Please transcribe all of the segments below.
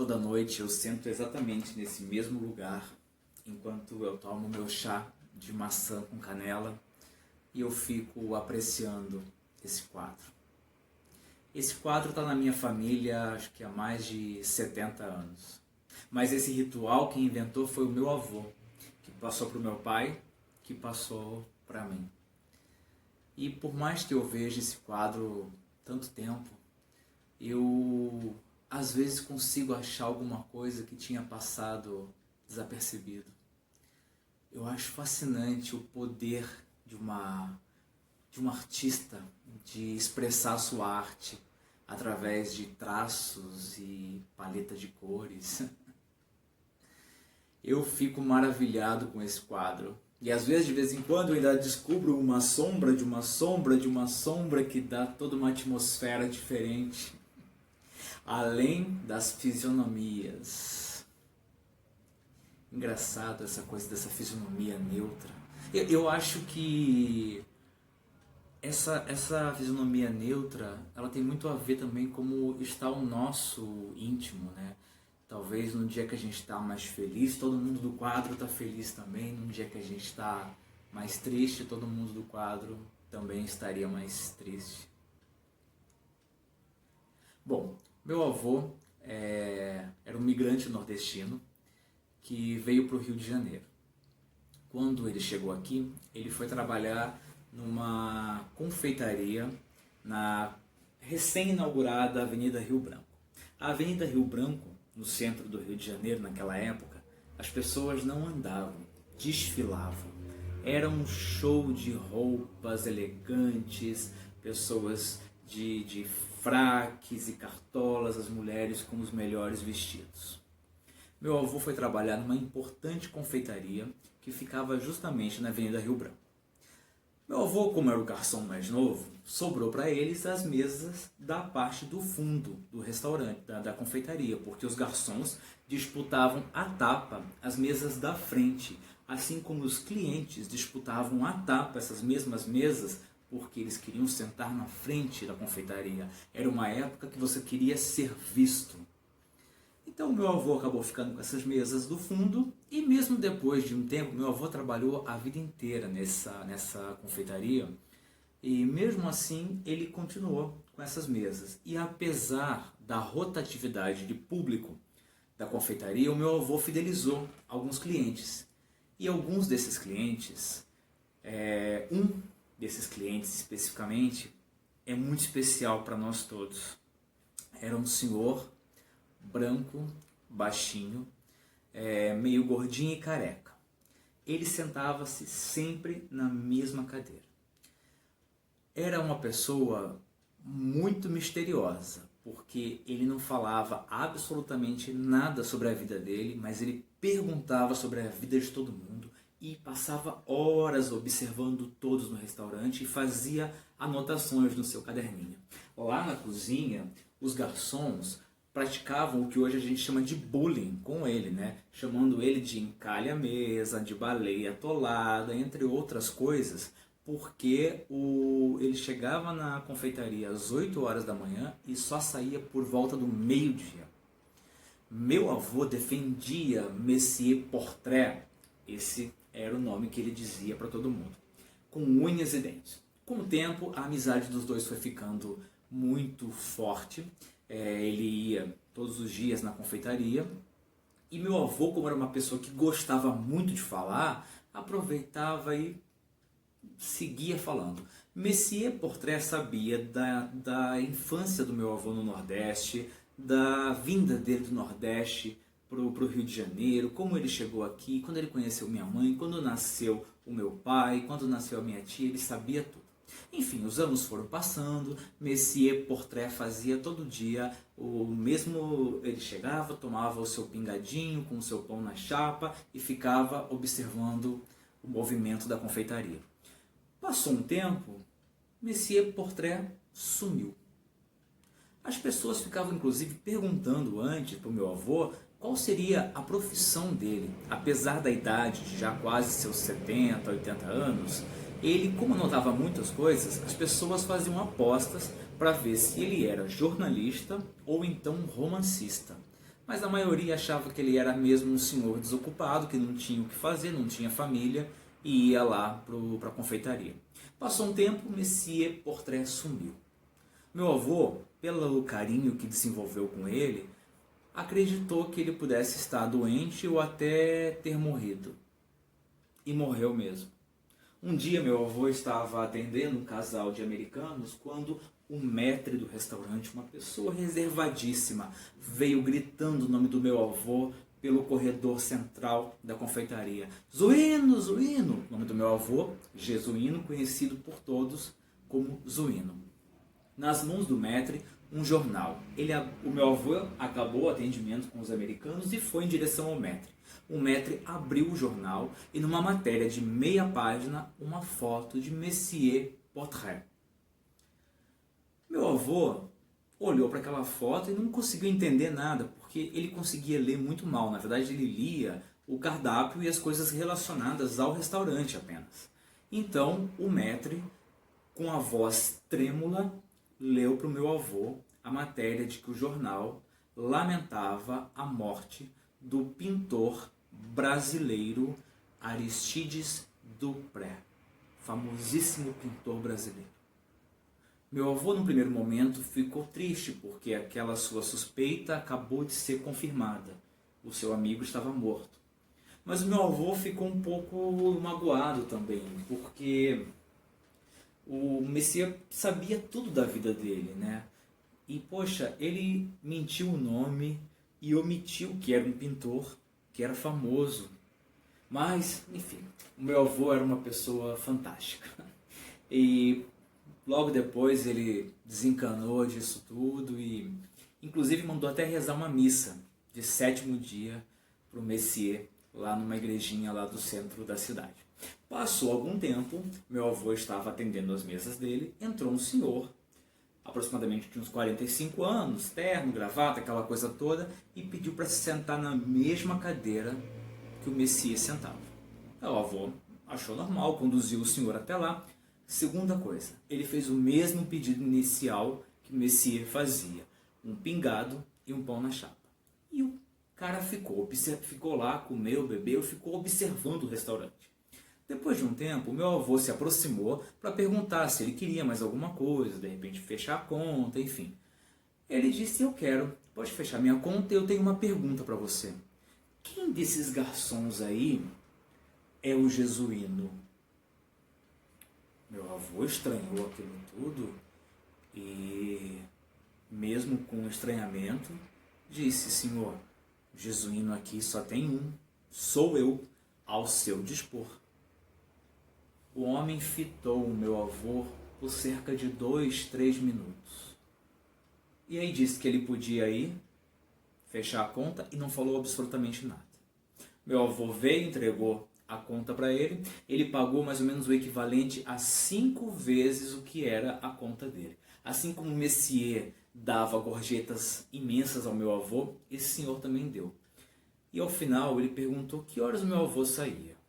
Toda noite eu sento exatamente nesse mesmo lugar, enquanto eu tomo meu chá de maçã com canela e eu fico apreciando esse quadro. Esse quadro está na minha família acho que há mais de 70 anos. Mas esse ritual quem inventou foi o meu avô, que passou para o meu pai, que passou para mim. E por mais que eu veja esse quadro tanto tempo, eu às vezes consigo achar alguma coisa que tinha passado desapercebido. Eu acho fascinante o poder de um artista de expressar sua arte através de traços e paleta de cores. Eu fico maravilhado com esse quadro. E às vezes, de vez em quando, eu ainda descubro uma sombra de uma sombra de uma sombra que dá toda uma atmosfera diferente. Além das fisionomias. Engraçado essa coisa dessa fisionomia neutra. Eu acho que essa fisionomia neutra, ela tem muito a ver também como está o nosso íntimo, né? Talvez no dia que a gente está mais feliz, todo mundo do quadro está feliz também. No dia que a gente está mais triste, todo mundo do quadro também estaria mais triste. Bom, meu avô era um migrante nordestino que veio para o Rio de Janeiro. Quando ele chegou aqui, ele foi trabalhar numa confeitaria na recém-inaugurada Avenida Rio Branco. A Avenida Rio Branco, no centro do Rio de Janeiro, naquela época, as pessoas não andavam, desfilavam. Era um show de roupas elegantes, pessoas de fraques e cartolas, as mulheres com os melhores vestidos. Meu avô foi trabalhar numa importante confeitaria que ficava justamente na Avenida Rio Branco. Meu avô, como era o garçom mais novo, sobrou para eles as mesas da parte do fundo do restaurante, da confeitaria, porque os garçons disputavam à tapa as mesas da frente, assim como os clientes disputavam à tapa essas mesmas mesas, porque eles queriam sentar na frente da confeitaria. Era uma época que você queria ser visto. Então meu avô acabou ficando com essas mesas do fundo e mesmo depois de um tempo, meu avô trabalhou a vida inteira nessa confeitaria e mesmo assim ele continuou com essas mesas. E apesar da rotatividade de público da confeitaria, o meu avô fidelizou alguns clientes. E alguns desses clientes, um desses clientes especificamente, é muito especial para nós todos. Era um senhor branco, baixinho, meio gordinho e careca. Ele sentava-se sempre na mesma cadeira. Era uma pessoa muito misteriosa, porque ele não falava absolutamente nada sobre a vida dele, mas ele perguntava sobre a vida de todo mundo e passava horas observando todos no restaurante e fazia anotações no seu caderninho. Lá na cozinha, os garçons praticavam o que hoje a gente chama de bullying com ele, né? Chamando ele de encalha-mesa, de baleia atolada, entre outras coisas, porque ele chegava na confeitaria às 8 horas da manhã e só saía por volta do meio-dia. Meu avô defendia Monsieur Portrait, esse era o nome que ele dizia para todo mundo, com unhas e dentes. Com o tempo, a amizade dos dois foi ficando muito forte. Ele ia todos os dias na confeitaria e meu avô, como era uma pessoa que gostava muito de falar, aproveitava e seguia falando. Monsieur Portrait sabia da infância do meu avô no Nordeste, da vinda dele do Nordeste para o Rio de Janeiro, como ele chegou aqui, quando ele conheceu minha mãe, quando nasceu o meu pai, quando nasceu a minha tia, ele sabia tudo. Enfim, os anos foram passando, Monsieur Portrait fazia todo dia o mesmo, ele chegava, tomava o seu pingadinho com o seu pão na chapa e ficava observando o movimento da confeitaria. Passou um tempo, Monsieur Portrait sumiu. As pessoas ficavam inclusive perguntando antes para o meu avô qual seria a profissão dele. Apesar da idade de já quase seus 70, 80 anos, ele, como anotava muitas coisas, as pessoas faziam apostas para ver se ele era jornalista ou então romancista. mas a maioria achava que ele era mesmo um senhor desocupado, que não tinha o que fazer, não tinha família e ia lá para a confeitaria. Passou um tempo, Monsieur Portrait sumiu. Meu avô, pelo carinho que desenvolveu com ele, acreditou que ele pudesse estar doente ou até ter morrido. E morreu mesmo. Um dia meu avô estava atendendo um casal de americanos quando o maître do restaurante, uma pessoa reservadíssima, veio gritando o nome do meu avô pelo corredor central da confeitaria. Zuíno, Zuíno! O nome do meu avô, Jesuíno, conhecido por todos como Zuíno. Nas mãos do maître, um jornal. O meu avô acabou o atendimento com os americanos e foi em direção ao maître. O maître abriu o jornal e numa matéria de meia página, uma foto de Monsieur Portrait. Meu avô olhou para aquela foto e não conseguiu entender nada, porque ele conseguia ler muito mal. Na verdade, ele lia o cardápio e as coisas relacionadas ao restaurante apenas. Então, o maître, com a voz trêmula, leu para o meu avô a matéria de que o jornal lamentava a morte do pintor brasileiro Aristides Dupré, famosíssimo pintor brasileiro. Meu avô, no primeiro momento, ficou triste porque aquela sua suspeita acabou de ser confirmada. O seu amigo estava morto. Mas o meu avô ficou um pouco magoado também, porque o Messias sabia tudo da vida dele, né? E, poxa, ele mentiu o nome e omitiu que era um pintor, que era famoso. Mas, enfim, o meu avô era uma pessoa fantástica. E logo depois ele desencanou disso tudo e, inclusive, mandou até rezar uma missa de 7º dia para o Messias, lá numa igrejinha lá do centro da cidade. Passou algum tempo, meu avô estava atendendo as mesas dele, entrou um senhor, aproximadamente de uns 45 anos, terno, gravata, aquela coisa toda, e pediu para se sentar na mesma cadeira que o Messias sentava. O avô achou normal, conduziu o senhor até lá. Segunda coisa, ele fez o mesmo pedido inicial que o Messias fazia, um pingado e um pão na chapa. E o cara ficou lá, comeu, bebeu, ficou observando o restaurante. Depois de um tempo, meu avô se aproximou para perguntar se ele queria mais alguma coisa, de repente fechar a conta, enfim. Ele disse, eu quero, pode fechar minha conta e eu tenho uma pergunta para você. Quem desses garçons aí é o Jesuíno? Meu avô estranhou aquilo tudo e, mesmo com estranhamento, disse, senhor, o Jesuíno aqui só tem um, sou eu, ao seu dispor. O homem fitou o meu avô por cerca de 2, 3 minutos. E aí disse que ele podia ir, fechar a conta e não falou absolutamente nada. Meu avô veio, entregou a conta para ele, ele pagou mais ou menos o equivalente a 5 vezes o que era a conta dele. Assim como o Messias dava gorjetas imensas ao meu avô, esse senhor também deu. E ao final ele perguntou que horas o meu avô saía.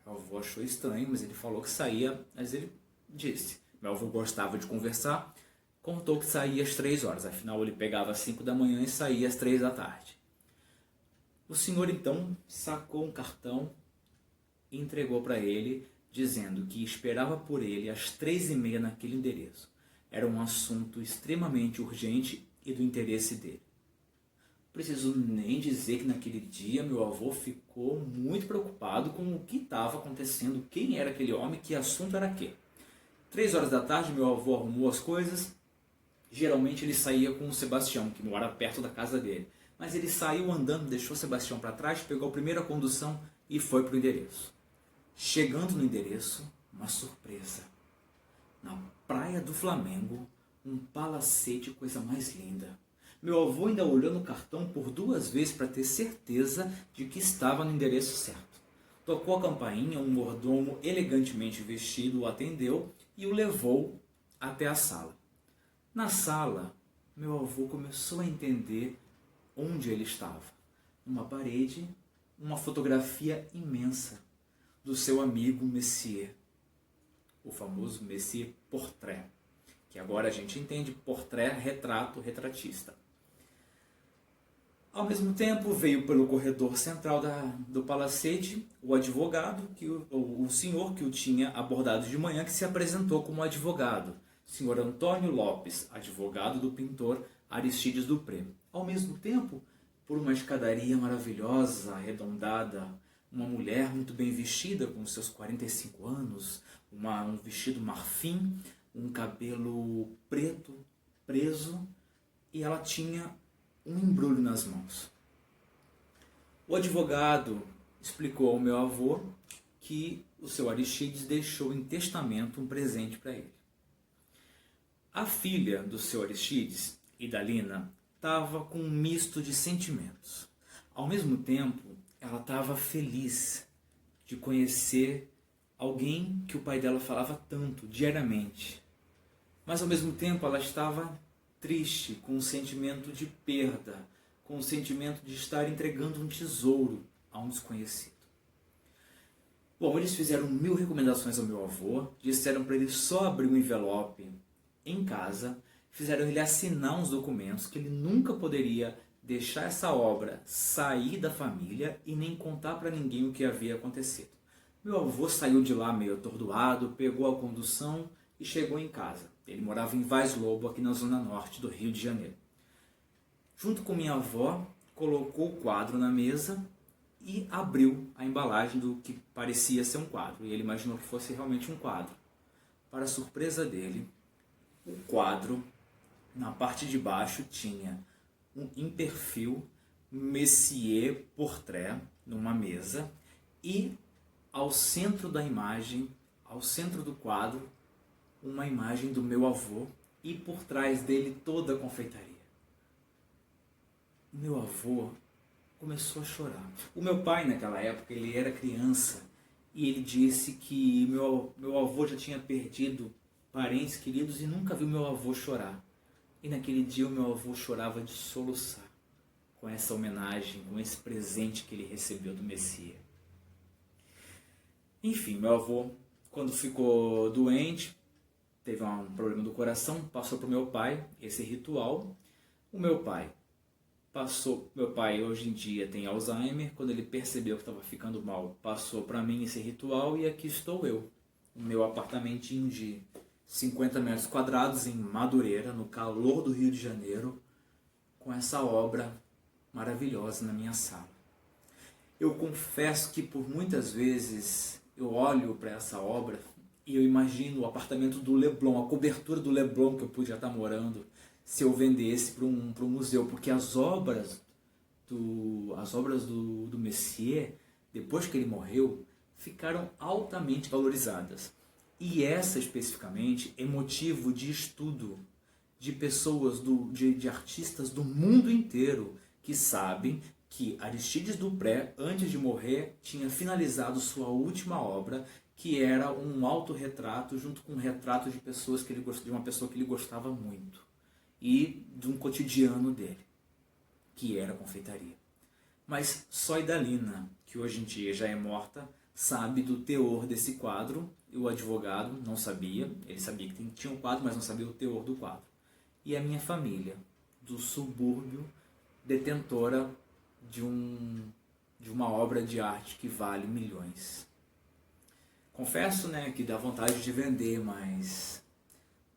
Meu avô achou estranho, mas ele falou que saía, mas ele disse. Meu avô gostava de conversar, contou que saía às 3 horas, afinal ele pegava às 5 da manhã e saía às 3 da tarde. O senhor então sacou um cartão e entregou para ele, dizendo que esperava por ele às 3h30 naquele endereço. Era um assunto extremamente urgente e do interesse dele. Preciso nem dizer que naquele dia meu avô ficou muito preocupado com o que estava acontecendo, quem era aquele homem, que assunto era aquele. 3 horas da tarde meu avô arrumou as coisas, geralmente ele saía com o Sebastião, que mora perto da casa dele. Mas ele saiu andando, deixou o Sebastião para trás, pegou a primeira condução e foi para o endereço. Chegando no endereço, uma surpresa. Na praia do Flamengo, um palacete, coisa mais linda. Meu avô ainda olhou no cartão por 2 vezes para ter certeza de que estava no endereço certo. Tocou a campainha, um mordomo elegantemente vestido o atendeu e o levou até a sala. Na sala, meu avô começou a entender onde ele estava. Numa parede, uma fotografia imensa do seu amigo Messias, o famoso Messias Portrait, que agora a gente entende, portrait, retrato, retratista. Ao mesmo tempo, veio pelo corredor central do palacete o advogado, o senhor que o tinha abordado de manhã, que se apresentou como advogado, senhor Antônio Lopes, advogado do pintor Aristides Dupré. Ao mesmo tempo, por uma escadaria maravilhosa, arredondada, uma mulher muito bem vestida, com seus 45 anos, um vestido marfim, um cabelo preto, preso, e ela tinha um embrulho nas mãos. O advogado explicou ao meu avô que o seu Aristides deixou em testamento um presente para ele. A filha do seu Aristides, Idalina, estava com um misto de sentimentos. Ao mesmo tempo, ela estava feliz de conhecer alguém que o pai dela falava tanto, diariamente. Mas ao mesmo tempo ela estava triste, com um sentimento de perda, com um sentimento de estar entregando um tesouro a um desconhecido. Bom, eles fizeram 1000 recomendações ao meu avô, disseram para ele só abrir um envelope em casa, fizeram ele assinar uns documentos que ele nunca poderia deixar essa obra sair da família e nem contar para ninguém o que havia acontecido. Meu avô saiu de lá meio atordoado, pegou a condução e chegou em casa. Ele morava em Vaz Lobo, aqui na zona norte do Rio de Janeiro. Junto com minha avó, colocou o quadro na mesa e abriu a embalagem do que parecia ser um quadro. E ele imaginou que fosse realmente um quadro. Para a surpresa dele, o quadro, na parte de baixo, tinha em perfil Messier Portrait numa mesa e ao centro da imagem, ao centro do quadro, uma imagem do meu avô e por trás dele toda a confeitaria. O meu avô começou a chorar. O meu pai, naquela época, ele era criança e ele disse que meu avô já tinha perdido parentes queridos e nunca viu meu avô chorar. E naquele dia o meu avô chorava de soluçar com essa homenagem, com esse presente que ele recebeu do Messias. Enfim, meu avô, quando ficou doente, teve um problema do coração, passou para o meu pai esse ritual. O meu pai hoje em dia tem Alzheimer, quando ele percebeu que estava ficando mal, passou para mim esse ritual e aqui estou eu, no meu apartamentinho de 50 metros quadrados em Madureira, no calor do Rio de Janeiro, com essa obra maravilhosa na minha sala. Eu confesso que por muitas vezes eu olho para essa obra e eu imagino o apartamento do Leblon, a cobertura do Leblon que eu podia estar morando se eu vendesse para um museu, porque as obras do Messier, depois que ele morreu, ficaram altamente valorizadas. E essa especificamente é motivo de estudo de pessoas, de artistas do mundo inteiro que sabem que Aristides Dupré, antes de morrer, tinha finalizado sua última obra, que era um autorretrato junto com um retrato de uma pessoa que ele gostava muito e de um cotidiano dele, que era a confeitaria. Mas só Idalina, que hoje em dia já é morta, sabe do teor desse quadro, e o advogado não sabia. Ele sabia que tinha um quadro, mas não sabia o teor do quadro. E a minha família, do subúrbio, detentora de uma obra de arte que vale milhões. Confesso, que dá vontade de vender, mas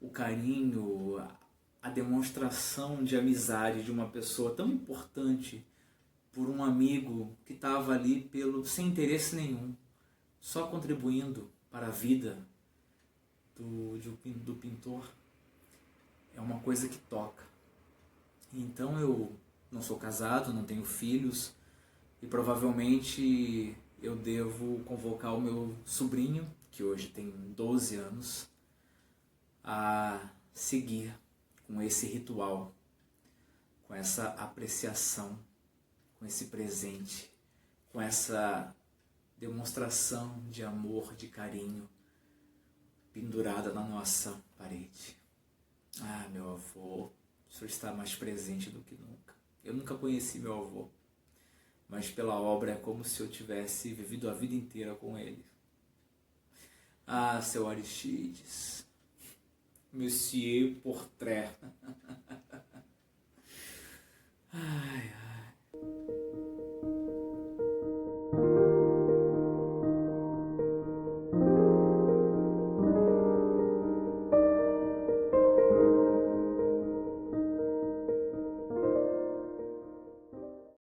o carinho, a demonstração de amizade de uma pessoa tão importante por um amigo que estava ali sem interesse nenhum, só contribuindo para a vida do pintor, é uma coisa que toca. Então eu não sou casado, não tenho filhos e provavelmente eu devo convocar o meu sobrinho, que hoje tem 12 anos, a seguir com esse ritual, com essa apreciação, com esse presente, com essa demonstração de amor, de carinho, pendurada na nossa parede. Ah, meu avô, o senhor está mais presente do que nunca. Eu nunca conheci meu avô, mas pela obra é como se eu tivesse vivido a vida inteira com ele. Ah, seu Aristides, Monsieur Portrait.